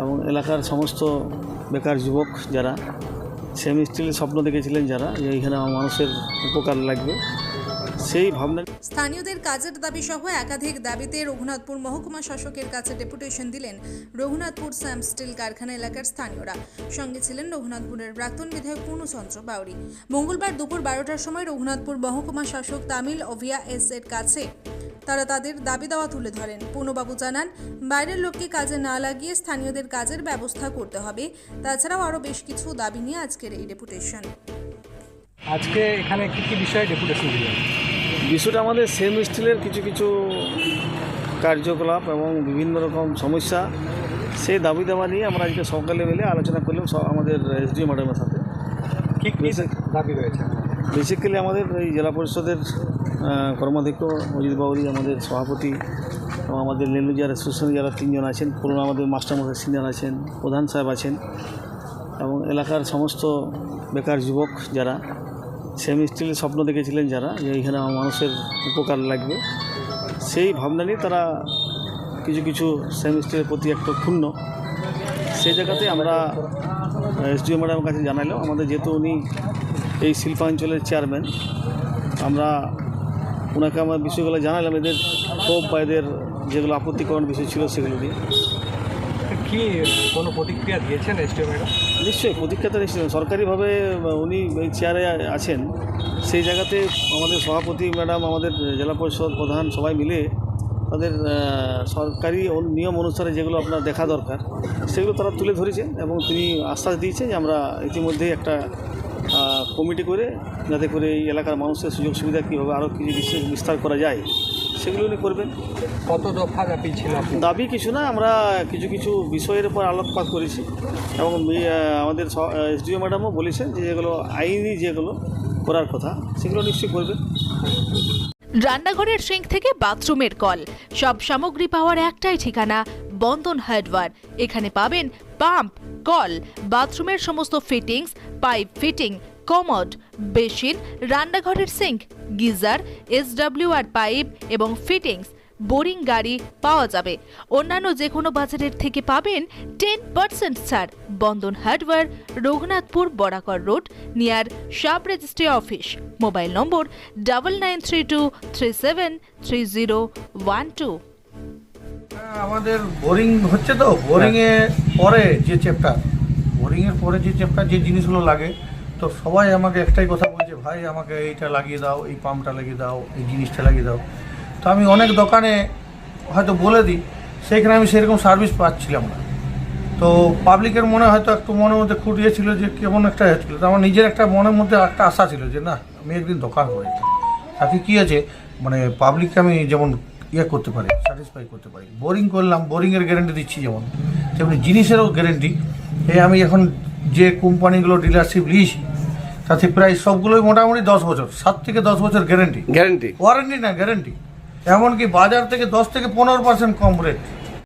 এবং এলাকার সমস্ত বেকার যুবক যারা সেম স্টিলের স্বপ্ন দেখেছিলেন, যারা যে এইখানে মানুষের উপকার লাগবে, সেই ভাবনা। স্থানীয়দের কাজের দাবি সহ একাধিক দাবিতে রঘুনাথপুর মহকুমা শাসকের কাছে ডেপুটেশন দিলেন রঘুনাথপুর স্যাম স্টিল কারখানা এলাকার স্থানীয়রা। সঙ্গে ছিলেন রঘুনাথপুরের প্রাক্তন বিধায়ক পূর্ণচন্দ্র বাউরি। মঙ্গলবার দুপুর 12টার সময় রঘুনাথপুর মহকুমা শাসক তামিল ওভিয়া এস এর কাছে তারা তাদের দাবি দেওয়া তুলে ধরেন। পূর্ণবাবু জানান, বাইরের লোককে কাজে না লাগিয়ে স্থানীয়দের কাজের ব্যবস্থা করতে হবে। তাছাড়াও আরও বেশ কিছু দাবি নিয়ে আজকের এই ডেপুটেশন। আজকে এখানে কি কি বিষয়ে ডেপুটেশন দিলেন? বিষয়টা আমাদের সেম স্টিলের কিছু কিছু কার্যকলাপ এবং বিভিন্ন রকম সমস্যা, সেই দাবি দেওয়া নিয়ে আমরা আজকে সকালে মিলে আলোচনা করলাম আমাদের এসডিও ম্যাডামের সাথে। কি কি দাবি রয়েছে? বেসিক্যালি আমাদের এই জেলা পরিষদের কর্মাধ্যক্ষ অজিত বাউরি, আমাদের সভাপতি এবং আমাদের লেলুজার অ্যাসোসিয়েশন যারা 3 জন আছেন, পুরনো আমাদের মাস্টারমশাই সিনিয়র আছেন, প্রধান সাহেব আছেন, এবং এলাকার সমস্ত বেকার যুবক যারা সেম স্টিলের স্বপ্ন দেখেছিলেন, যারা যে এইখানে মানুষের উপকার লাগবে, সেই ভাবনা নিয়ে তারা কিছু কিছু সেম স্টিলের প্রতি একটু ক্ষুণ্ণ। সেই জায়গাতে আমরা এসডিও ম্যাডামের কাছে জানালাম, আমাদের যেহেতু উনি এই শিল্পাঞ্চলের চেয়ারম্যান, আমরা ওনাকে আমার বিষয়গুলো জানালাম, এদের ক্ষোভ বা এদের যেগুলো আপত্তিকরণ বিষয় ছিল সেগুলো নিয়ে। কি কোনো প্রতিক্রিয়া দিয়েছেন এসডিও ম্যাডাম? নিশ্চয়ই প্রতিক্রিয়া তো নিশ্চয়ই, সরকারিভাবে উনি এই চেয়ারে আছেন, সেই জায়গাতে আমাদের সভাপতি ম্যাডাম, আমাদের জেলা পরিষদ প্রধান সবাই মিলে তাদের সরকারি নিয়ম অনুসারে যেগুলো আপনার দেখা দরকার সেগুলো তারা তুলে ধরেছেন, এবং তিনি আশ্বাস দিয়েছেন যে আমরা ইতিমধ্যেই একটা কমিটি করে যাতে করে এই এলাকার মানুষের সুযোগ সুবিধা কীভাবে আরও কিছু বিস্তার করা যায় সেগুলো উনি করবেন। কত দফা দাবি ছিল? দাবি কিছু না, আমরা কিছু কিছু বিষয়ের উপর আলোকপাত করেছি, এবং আমাদের এসডিও ম্যাডামও বলেছেন যে যেগুলো আইনি যেগুলো করার কথা সেগুলো নিশ্চয়ই করবেন। রান্নাঘরের সিঙ্ক থেকে বাথরুমের কল, সব সামগ্রী পাওয়ার একটাই ঠিকানা, বন্ধন হার্ডওয়্যার। এখানে পাবেন পাম্প, কল, বাথরুমের সমস্ত fittings, pipe fitting, commode, basin, রান্নাঘরের সিঙ্ক, গিজার, SWR পাইপ এবং ফিটিংস, বোরিং গাড়ি পাওয়া যাবে। অন্যান্য যে কোনো বাজারের থেকে পাবেন 10% ছাড়। Bandhan hardware, Raghunathpur Barakar road, near sub registry office. Mobile number 9932373012। আমাদের বোরিং হচ্ছে, তো বোরিংয়ে পরে যে চ্যাপ্টার যে জিনিসগুলো লাগে, তো সবাই আমাকে একটাই কথা বলছে, ভাই আমাকে এইটা লাগিয়ে দাও, এই পাম্পটা লাগিয়ে দাও, এই জিনিসটা লাগিয়ে দাও। তো আমি অনেক দোকানে হয়তো বলে দিই, সেইখানে আমি সেরকম সার্ভিস পাচ্ছিলাম না। তো পাবলিকের মনে হয়তো একটু মনের মধ্যে খুঁটিয়েছিল যে কেমন একটা হচ্ছিলো। তো আমার নিজের একটা মনের মধ্যে একটা আশা ছিল যে না, আমি একদিন দোকান করেছি, তাতে কী আছে, মানে পাবলিককে আমি যেমন করতে পারি, স্যাটিসফাই করতে পারি। বোরিং করলাম, বোরিংয়ের গ্যারেন্টি দিচ্ছি, যেমন তেমনি জিনিসেরও গ্যারেন্টি। আমি এখন যে কোম্পানিগুলো ডিলারশিপ নিয়েছি তাতে প্রায় সবগুলোই মোটামুটি 10 বছর, 7 থেকে 10 বছর গ্যারেন্টি, ওয়ারেন্টি না গ্যারেন্টি। এমনকি বাজার থেকে 10 থেকে 15% কম রেট।